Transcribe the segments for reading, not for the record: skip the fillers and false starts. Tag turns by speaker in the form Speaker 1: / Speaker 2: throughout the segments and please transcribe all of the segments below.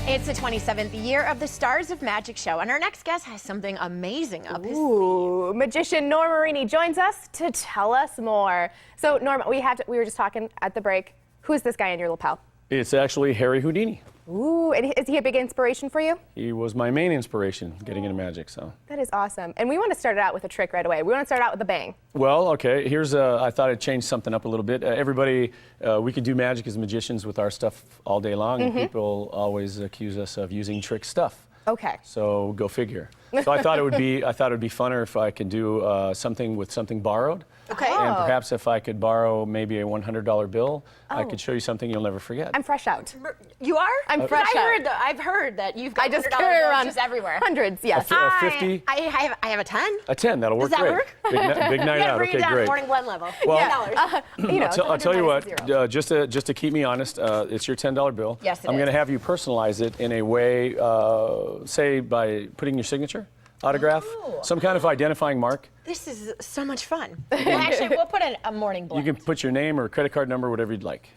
Speaker 1: It's the 27th year of the Stars of Magic show, and our next guest has something amazing up his sleeve.
Speaker 2: Ooh, magician Norm Marini joins us to tell us more. So, Norm, we were just talking at the break. Who is this guy in your little pal?
Speaker 3: It's actually Harry Houdini.
Speaker 2: Ooh, and is he a big inspiration for you?
Speaker 3: He was my main inspiration getting into magic, so.
Speaker 2: That is awesome. And we want to start it out with a trick right away. We want to start out with a bang.
Speaker 3: Well, okay, I thought I'd change something up a little bit. Everybody, we could do magic as magicians with our stuff all day long, and people always accuse us of using trick stuff.
Speaker 2: Okay.
Speaker 3: So go figure. So I thought it would be funner if I could do something with something borrowed.
Speaker 1: Okay.
Speaker 3: And perhaps if I could borrow maybe a $100 bill, I could show you something you'll never forget.
Speaker 2: I'm fresh out.
Speaker 1: You are?
Speaker 2: I'm fresh out.
Speaker 1: I've heard that you've got
Speaker 2: I just
Speaker 1: $100
Speaker 2: carry
Speaker 1: bills
Speaker 2: around
Speaker 1: just everywhere.
Speaker 2: hundreds, yes.
Speaker 3: A 50?
Speaker 1: I have a 10.
Speaker 3: A 10, that'll work
Speaker 1: Does that
Speaker 3: great.
Speaker 1: work?
Speaker 3: Big night out,
Speaker 1: Bring
Speaker 3: okay,
Speaker 1: it down
Speaker 3: great.
Speaker 1: morning blend level.
Speaker 3: Well,
Speaker 1: $10.
Speaker 2: You know,
Speaker 3: I'll tell you
Speaker 2: 100
Speaker 3: what,
Speaker 2: minus zero.
Speaker 3: just to keep me honest, it's your $10 bill.
Speaker 1: Yes, it
Speaker 3: I'm
Speaker 1: is.
Speaker 3: going to have you personalize it in a way, say by putting your signature, autograph, some kind of identifying mark.
Speaker 1: This is so much fun. Well, actually, we'll put a morning blend.
Speaker 3: You can put your name or credit card number, whatever you'd like.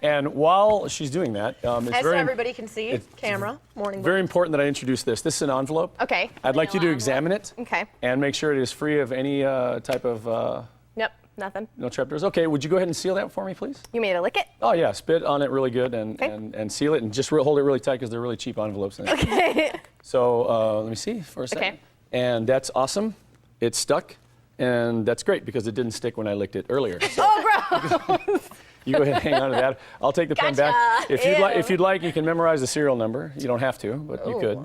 Speaker 3: And while she's doing that, it's
Speaker 1: As
Speaker 3: very,
Speaker 1: everybody can see, camera, morning blend.
Speaker 3: very important that I introduce this. This is an envelope.
Speaker 2: Okay.
Speaker 3: I'd like you to
Speaker 1: Vanilla
Speaker 3: examine it
Speaker 2: Okay.
Speaker 3: and make sure it is free of any type of
Speaker 2: Nope, nothing.
Speaker 3: no trapdoors. Okay, would you go ahead and seal that for me, please?
Speaker 2: You made to lick it?
Speaker 3: Oh yeah, spit on it really good and
Speaker 2: Okay.
Speaker 3: and seal it and just hold it really tight because they're really cheap envelopes.
Speaker 2: Okay.
Speaker 3: So let me see for a second.
Speaker 2: Okay.
Speaker 3: And that's awesome. It's stuck, and that's great because it didn't stick when I licked it earlier. So
Speaker 2: Oh, bro.
Speaker 3: you go ahead and hang on to that. I'll take the pen back.
Speaker 1: Gotcha.
Speaker 3: If you'd like, you can memorize the serial number. You don't have to, but you could.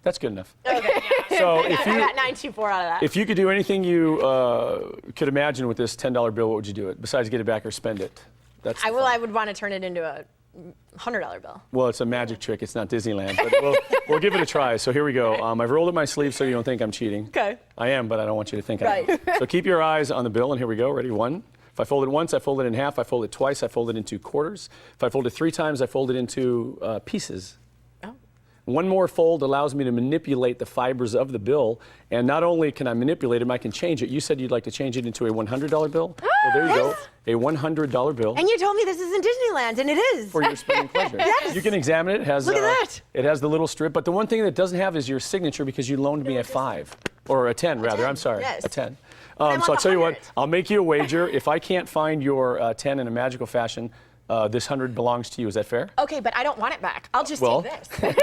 Speaker 3: That's good enough.
Speaker 1: Okay, yeah.
Speaker 3: So
Speaker 1: I got 924 out of that.
Speaker 3: if you could do anything you could imagine with this $10 bill, what would you do it besides get it back or spend it? That's the fun.
Speaker 1: I would want to turn it into a $100 bill.
Speaker 3: Well, it's a magic trick. It's not Disneyland, but we'll give it a try. So here we go. I've rolled up my sleeve so you don't think I'm cheating.
Speaker 1: Okay.
Speaker 3: I am, but I don't want you to think I am. So keep your eyes on the bill, and here we go. Ready? One. If I fold it once, I fold it in half. I fold it twice, I fold it into quarters. If I fold it 3 times, I fold it into pieces.
Speaker 1: Oh.
Speaker 3: One more fold allows me to manipulate the fibers of the bill, and not only can I manipulate them, I can change it. You said you'd like to change it into a $100 bill. Well, there you go. A $100 bill.
Speaker 1: And you told me this isn't Disneyland, and it is.
Speaker 3: For your spending pleasure.
Speaker 1: Yes.
Speaker 3: You can examine it. It has,
Speaker 1: Look at that.
Speaker 3: It has the little strip, but the one thing that doesn't have is your signature because you loaned me a 5. Or a 10, rather.
Speaker 1: 10,
Speaker 3: I'm sorry.
Speaker 1: yes.
Speaker 3: A 10.
Speaker 1: want
Speaker 3: So I'll
Speaker 1: the
Speaker 3: tell you what,
Speaker 1: 100.
Speaker 3: I'll make you a wager. If I can't find your 10 in a magical fashion, this 100 belongs to you. Is that fair?
Speaker 1: Okay, but I don't want it back. I'll just
Speaker 3: Well,
Speaker 1: take this.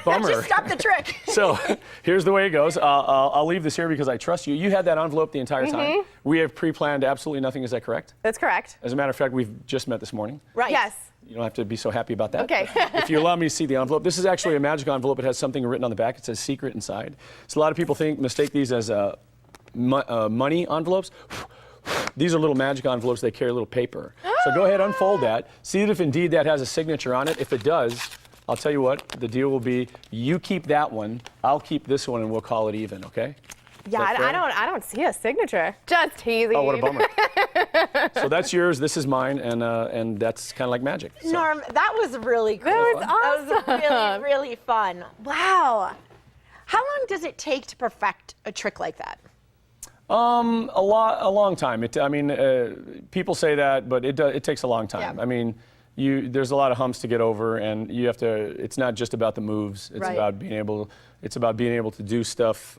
Speaker 3: Bummer.
Speaker 1: Just stop the trick.
Speaker 3: So here's the way it goes. I'll leave this here because I trust you. You had that envelope the entire time. We have pre-planned absolutely nothing. Is that correct?
Speaker 2: That's correct.
Speaker 3: As a matter of fact, we've just met this morning.
Speaker 1: Right.
Speaker 2: Yes.
Speaker 3: You don't have to be so happy about that.
Speaker 2: Okay.
Speaker 3: If you allow me to see the envelope, this is actually a magic envelope. It has something written on the back. It says secret inside. So a lot of people mistake these as money envelopes. These are little magic envelopes. They carry a little paper. So go ahead, unfold that. See if indeed that has a signature on it. If it does, I'll tell you what, the deal will be you keep that one, I'll keep this one, and we'll call it even, okay?
Speaker 2: Yeah,
Speaker 3: that fair?
Speaker 2: I don't see a signature. Just teasing.
Speaker 3: Oh, what a bummer. So that's yours, this is mine, and that's kind of like magic. So.
Speaker 1: Norm, that was really cool.
Speaker 2: That was awesome.
Speaker 1: That was really, really fun. Wow. How long does it take to perfect a trick like that?
Speaker 3: A long time. People say that, but it takes a long time.
Speaker 1: Yeah.
Speaker 3: I mean, there's a lot of humps to get over, and you have to. It's not just about the moves. It's
Speaker 1: Right.
Speaker 3: about being able. It's about being able to do stuff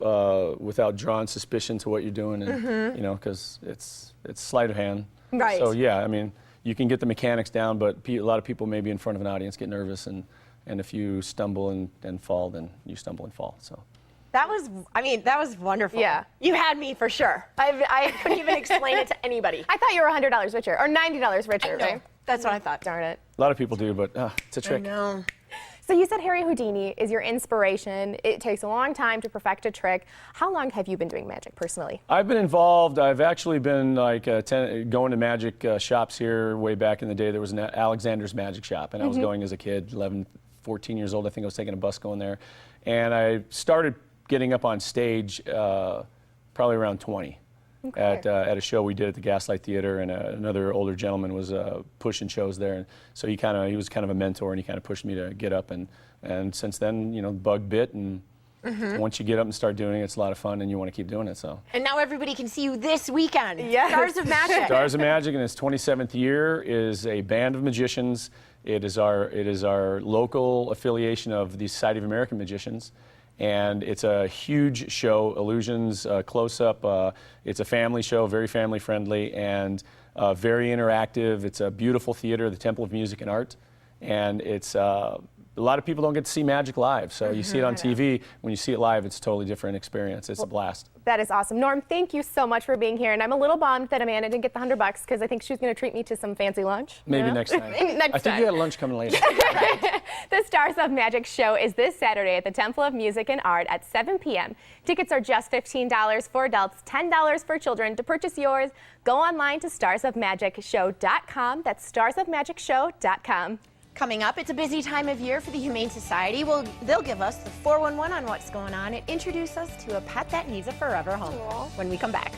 Speaker 3: without drawing suspicion to what you're doing, and because it's sleight of hand.
Speaker 1: Right.
Speaker 3: So yeah, I mean, you can get the mechanics down, but a lot of people maybe in front of an audience get nervous, and if you stumble and fall, then you stumble and fall. So.
Speaker 1: That was wonderful.
Speaker 2: Yeah.
Speaker 1: You had me for sure. I couldn't even explain it to anybody.
Speaker 2: I thought you were $100 richer, or $90 richer,
Speaker 1: No,
Speaker 2: right?
Speaker 1: that's what I thought.
Speaker 2: Darn it.
Speaker 3: A lot of people do, but it's a trick.
Speaker 1: No.
Speaker 2: So you said Harry Houdini is your inspiration. It takes a long time to perfect a trick. How long have you been doing magic personally?
Speaker 3: I've been involved. I've actually been like going to magic shops here way back in the day. There was an Alexander's Magic Shop, and I was going as a kid, 11, 14 years old. I think I was taking a bus going there. And I started getting up on stage probably around 20 at a show we did at the Gaslight Theater, and another older gentleman was pushing shows there, and so he was kind of a mentor, and he kind of pushed me to get up, and since then, bug bit, and Once you get up and start doing it, it's a lot of fun, and you want to keep doing it. So.
Speaker 1: And now everybody can see you this weekend.
Speaker 2: Yes.
Speaker 1: Stars of Magic.
Speaker 3: Stars of Magic in its 27th year is a band of magicians. It is our local affiliation of the Society of American Magicians. And it's a huge show, illusions, close-up. It's a family show, very family-friendly, and very interactive. It's a beautiful theater, the Temple of Music and Art. And it's a lot of people don't get to see magic live, so you see it on TV. When you see it live, it's a totally different experience. It's a blast.
Speaker 2: That is awesome. Norm, thank you so much for being here. And I'm a little bummed that Amanda didn't get the $100 because I think she was going to treat me to some fancy lunch.
Speaker 3: Maybe next time. I think you got lunch coming later.
Speaker 2: The Stars of Magic show is this Saturday at the Temple of Music and Art at 7 p.m. Tickets are just $15 for adults, $10 for children. To purchase yours, go online to starsofmagicshow.com. That's starsofmagicshow.com.
Speaker 1: Coming up, it's a busy time of year for the Humane Society. They'll give us the 411 on what's going on and introduce us to a pet that needs a forever home when we come back.